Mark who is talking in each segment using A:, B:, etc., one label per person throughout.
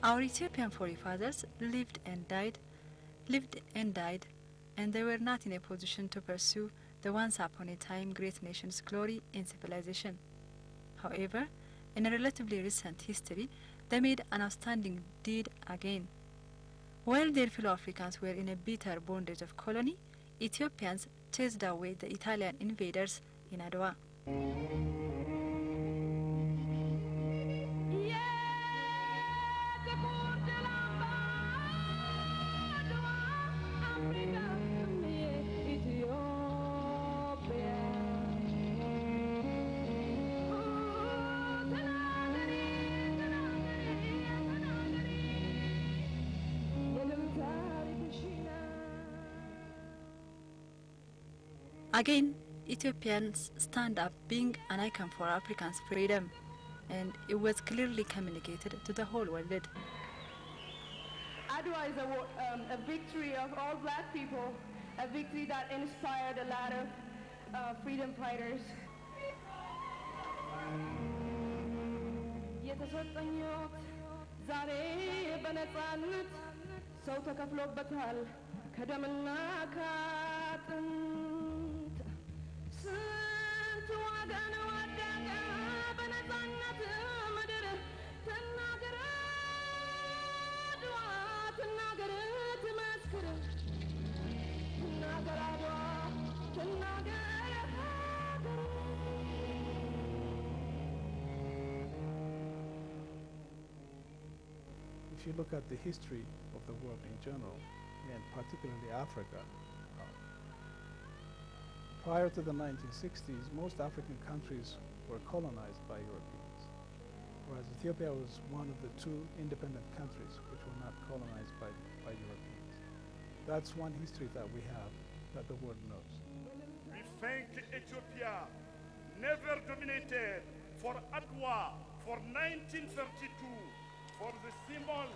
A: Our Ethiopian forefathers lived and died, and they were not in a position to pursue the once upon a time great nation's glory and civilization. However, in a relatively recent history, they made an outstanding deed again. While their fellow Africans were in a bitter bondage of colony, Ethiopians chased away the Italian invaders in Adwa. Again, Ethiopians stand up being an icon for Africans' freedom, and it was clearly communicated to the whole world.
B: Adwa is a victory of all black people, a victory that inspired a lot of freedom fighters. የተሰጠኞት ዛሬ በነፃነት ሰው ተከፍሎበታል ከደምና ከአጥንት ስንት ወገን ወደቀ በነፃነት ምድር ትናገር አድዋ ትናገር ትመስክር ትናገር አድዋ ትናገር
C: If you look at the history of the world in general, and particularly Africa, prior to the 1960s, most African countries were colonized by Europeans, whereas Ethiopia was one of the two independent countries which were not colonized by Europeans. That's one history that we have that the world knows.
D: We thank Ethiopia, never dominated, for Adwa, for 1932, for the symbol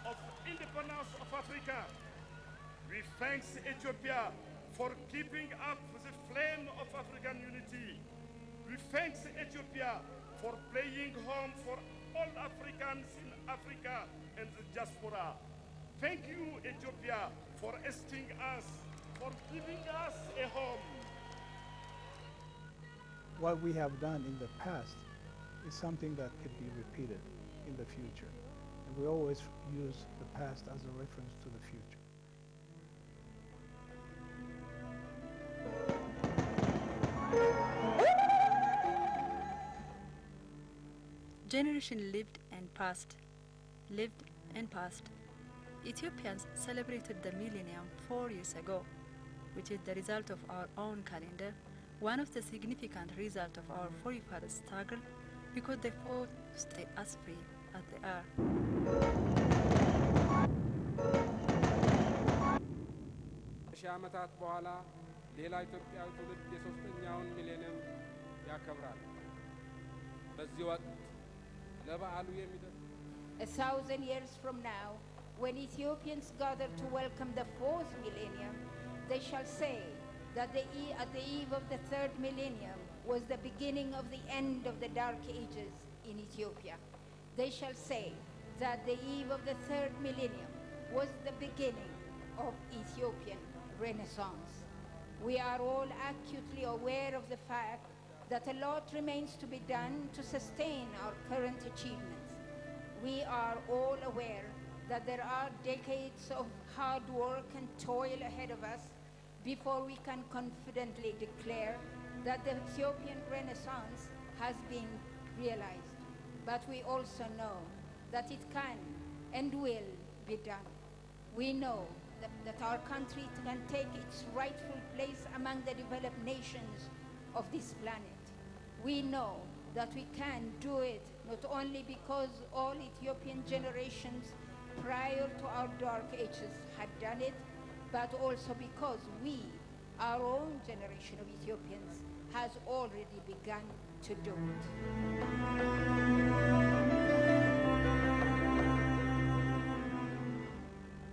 D: of independence of Africa. We thank Ethiopia for keeping up the flame of African unity. We thank Ethiopia for playing home for all Africans in Africa and the diaspora. Thank you, Ethiopia, for assisting us, for giving us a home.
C: What we have done in the past is something that could be repeated in the future. And we always use the past as a reference to the future.
A: Generation lived and passed. Ethiopians celebrated the millennium 4 years ago, which is the result of our own calendar, one of the significant results of our forefathers' struggle, because they fought to stay as free as they are.
E: ሺህ ዓመታት በኋላ ሌላ ኢትዮጵያዊ ትውልድ የሶስተኛውን ሚሌኒየም ያከብራል። በዚህ ወቅት ለበዓሉ የሚደርስ
F: 1,000 years from now, when Ethiopians gather to welcome the 4th millennium, they shall say that at the eve of the 3rd millennium was the beginning of the end of the dark ages in Ethiopia. They shall say that the eve of the 3rd millennium was the beginning of Ethiopian Renaissance. We are all acutely aware of the fact that a lot remains to be done to sustain our current achievements. We are all aware that there are decades of hard work and toil ahead of us before we can confidently declare that the Ethiopian Renaissance has been realized. But we also know that it can and will be done. We know that our country can take its rightful place among the developed nations of this planet. We know that we can do it not only because all Ethiopian generations prior to our dark ages had done it, but also because we, our own generation of Ethiopians, has already begun to do it.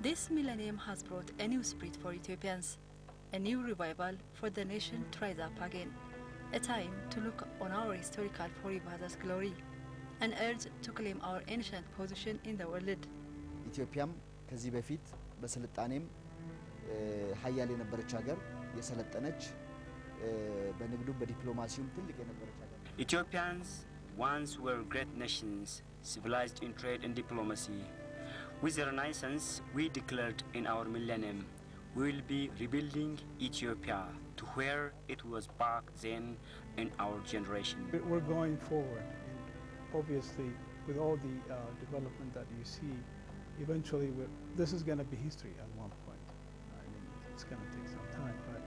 A: This millennium has brought a new spirit for Ethiopians, a new revival for the nation to rise up again. a time to look on our historical forefathers' glory, an urge to claim our ancient position in the world.
G: ኢትዮጵያም ከዚህ በፊት በስልጣኔም ሀያል የነበረች ሀገር የሰለጠነች በንግዱ በዲፕሎማሲውም ትልቅ የነበረች ሀገር
H: Ethiopians once were great nations, civilized in trade and diplomacy. With the Renaissance, we declared in our millennium, we will be rebuilding Ethiopia to where it was back then in our generation.
C: We're going forward, and obviously, with all the development that you see, eventually this is going to be history at one point. I mean, it's going to take some time, but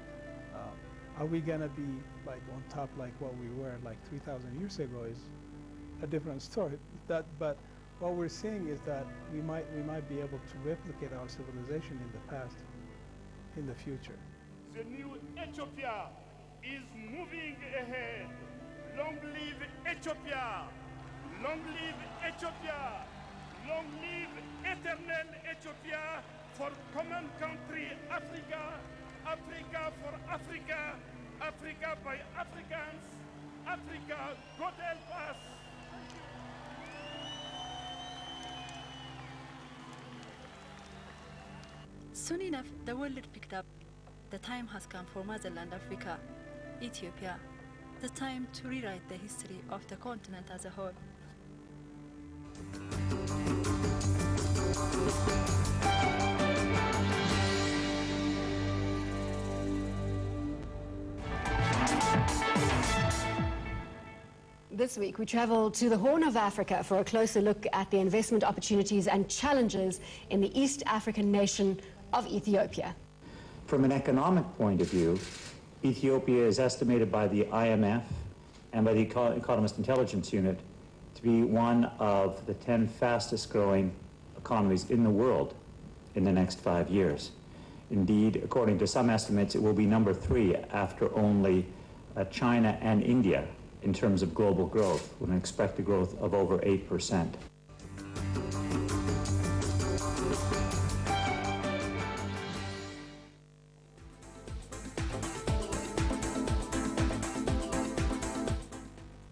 C: are we going to be like on top like what we were like 3,000 years ago is a different story. But what we're seeing is that we might be able to replicate our civilization in the past in the future.
D: The new Ethiopia is moving ahead. Long live Ethiopia! Long live Ethiopia! Long live eternal Ethiopia for common country Africa, Africa for Africa, Africa by Africans, Africa, God help us!
A: Soon enough, the world picked up. The time has come for motherland Africa, Ethiopia. The time to rewrite the history of the continent as a whole.
I: This week we travel to the Horn of Africa for a closer look at the investment opportunities and challenges in the East African nation of Ethiopia.
J: From an economic point of view, Ethiopia is estimated by the IMF and by the Economist Intelligence Unit to be one of the 10 fastest growing economies in the world in the next 5 years. Indeed, according to some estimates, it will be number 3 after only China and India in terms of global growth, with an expected growth of over 8%.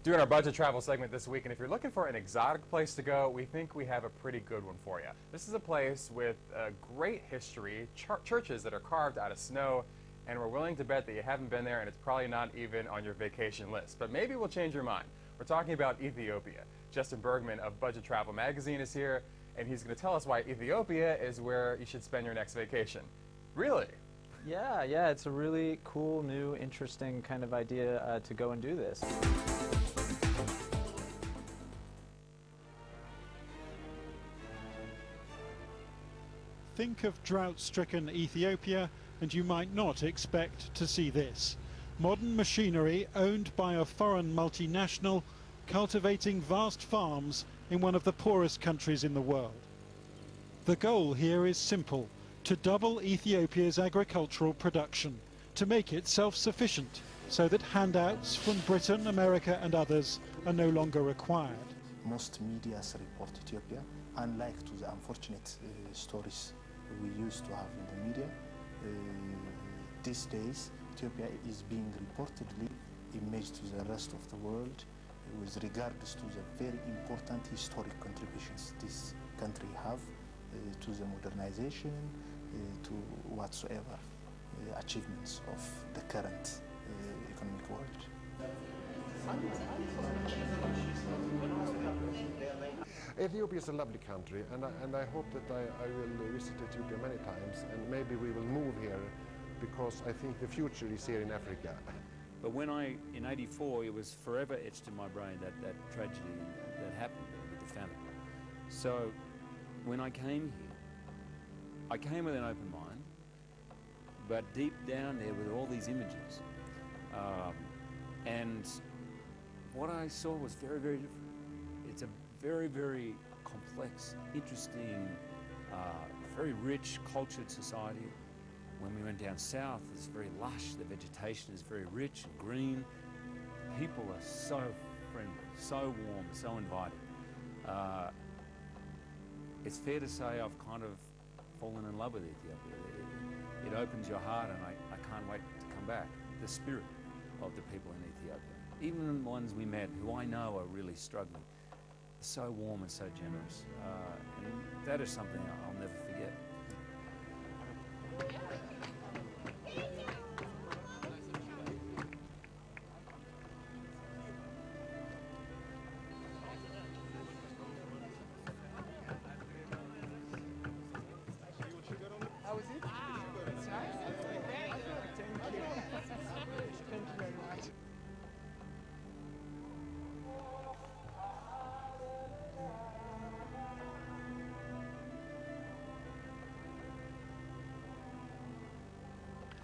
K: Doing our budget travel segment this week, and if you're looking for an exotic place to go, we think we have a pretty good one for you. This is a place with a great history, churches that are carved out of snow, and we're willing to bet that you haven't been there and it's probably not even on your vacation list. But maybe we'll change your mind. We're talking about Ethiopia. Justin Bergman of Budget Travel Magazine is here, and he's going to tell us why Ethiopia is where you should spend your next vacation. Really?
L: Yeah, it's a really cool, new, interesting kind of idea to go and do this.
M: Think of drought-stricken Ethiopia, and you might not expect to see this. Modern machinery owned by a foreign multinational cultivating vast farms in one of the poorest countries in the world. The goal here is simple: to double Ethiopia's agricultural production, to make it self-sufficient, so that handouts from Britain, America and others are no longer required.
N: Most media report Ethiopia, unlike to the unfortunate stories we used to have in the media. These days, Ethiopia is being reportedly imaged to the rest of the world with regards to the very important historic contributions this country have to the modernization, to whatsoever achievements of the current economic world.
O: Ethiopia is a lovely country, and I hope that I will visit Ethiopia many times, and maybe we will move here, because I think the future is here in Africa.
P: But when in '84, it was forever etched in my brain, that tragedy that happened with the famine. So when I came here, I came with an open mind, but deep down there with all these images. And what I saw was very, very different. It's a very, very complex, interesting, very rich, cultured society. When we went down south, it's very lush, the vegetation is very rich and green. People are so friendly, so warm, so inviting. It's fair to say I've kind of fallen in love with Ethiopia. It opens your heart, and I can't wait to come back. The spirit of the people in Ethiopia. Even the ones we met who I know are really struggling. So warm and so generous. And that is something I'll never forget.
Q: How was it? It's nice. Very good. Thank you. Thank you very much.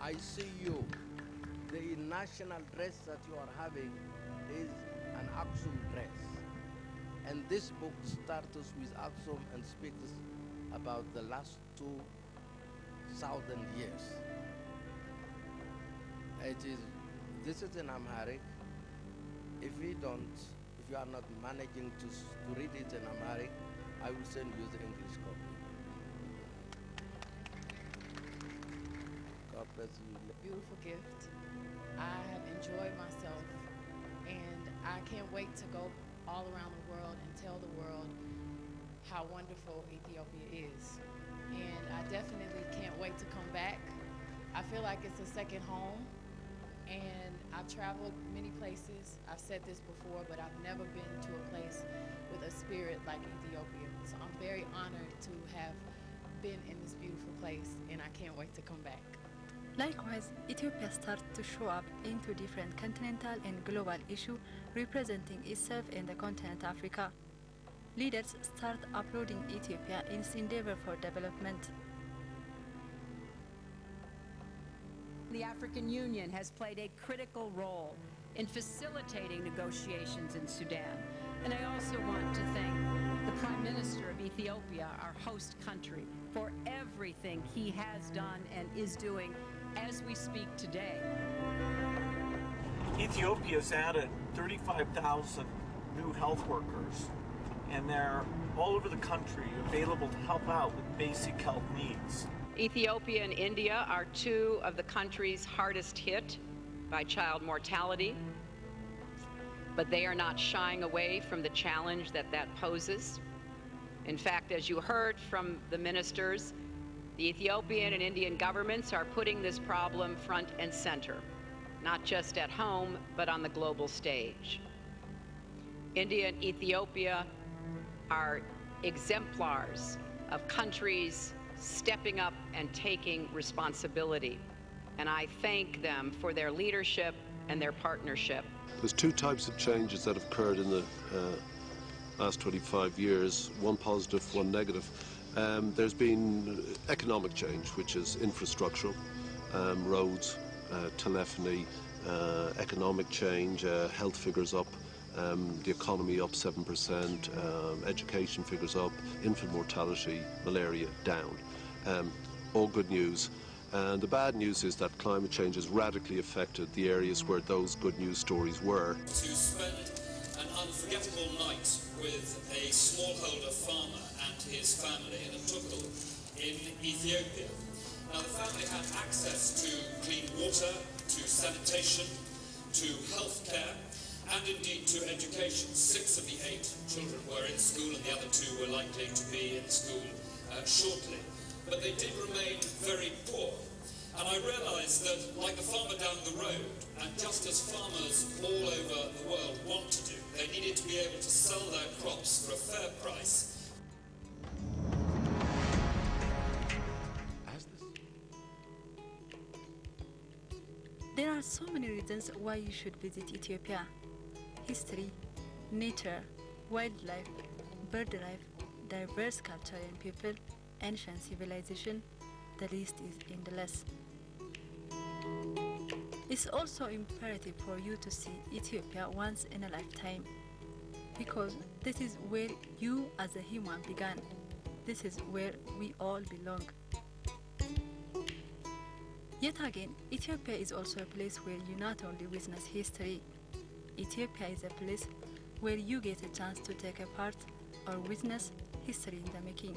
R: I see you. The national dress that you are having is an Aksum dress. And this book starts with Aksum and speaks about the last 2,000 years. This is in Amharic. If you are not managing to read it in Amharic, I will send you the English copy. God bless you.
S: Beautiful gift. I have enjoyed myself, and I can't wait to go all around the world and tell the world how wonderful Ethiopia is. And I definitely can't wait to come back. I feel like it's a second home, and I've traveled many places. I've said this before, but I've never been to a place with a spirit like Ethiopia. So I'm very honored to have been in this beautiful place, and I can't wait to come back.
A: Likewise, Ethiopia starts to show up into different continental and global issues representing itself in the continent Africa. Leaders start applauding Ethiopia in its endeavor for development.
T: The African Union has played a critical role in facilitating negotiations in Sudan. And I also want to thank the Prime Minister of Ethiopia, our host country, for everything he has done and is doing as we speak today.
U: Ethiopia's added 35,000 new health workers, and they're all over the country available to help out with basic health needs.
T: Ethiopia and India are two of the countries hardest hit by child mortality, but they are not shying away from the challenge that poses. In fact, as you heard from the ministers, the Ethiopian and Indian governments are putting this problem front and center, not just at home, but on the global stage. India and Ethiopia are exemplars of countries stepping up and taking responsibility. And I thank them for their leadership and their partnership.
V: There's two types of changes that have occurred in the last 25 years, one positive, one negative. There's been economic change, which is infrastructural, roads, telephony, economic change, health figures up, the economy up 7%, education figures up, infant mortality, malaria down. All good news. And the bad news is that climate change has radically affected the areas where those good news stories were.
W: To spend an unforgettable night with a smallholder farmer and his family in Tukul in Ethiopia. Now the family had access to clean water, to sanitation, to healthcare, and indeed to education. 6 of the 8 children were in school and the other 2 were likely to be in school shortly. But they did remain very poor. And I realised that, like the farmer down the road, and just as farmers all over the world want to do, they needed to be able to sell their crops for a fair price.
A: There are so many reasons why you should visit Ethiopia. History, nature, wildlife, bird life, diverse culture and people, ancient civilization, the list is endless. It's also imperative for you to see Ethiopia once in a lifetime, because this is where you as a human began. This is where we all belong. Yet again, Ethiopia is also a place where you not only witness history. Ethiopia is a place where you get a chance to take a part or witness history in the making.